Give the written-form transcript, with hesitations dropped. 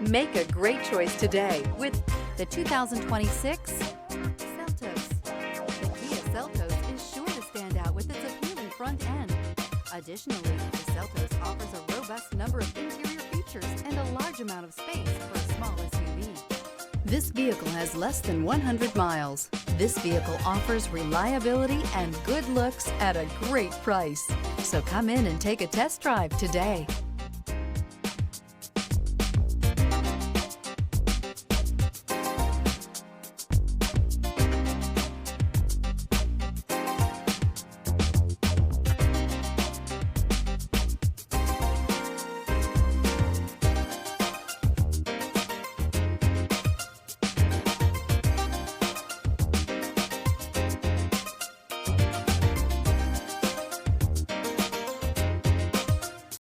Make a great choice today with the 2026 Seltos. The Kia Seltos is sure to stand out with its appealing front end. Additionally, the Seltos offers a robust number of interior features and a large amount of space for a small SUV. This vehicle has less than 100 miles. This vehicle offers reliability and good looks at a great price. So come in and take a test drive today.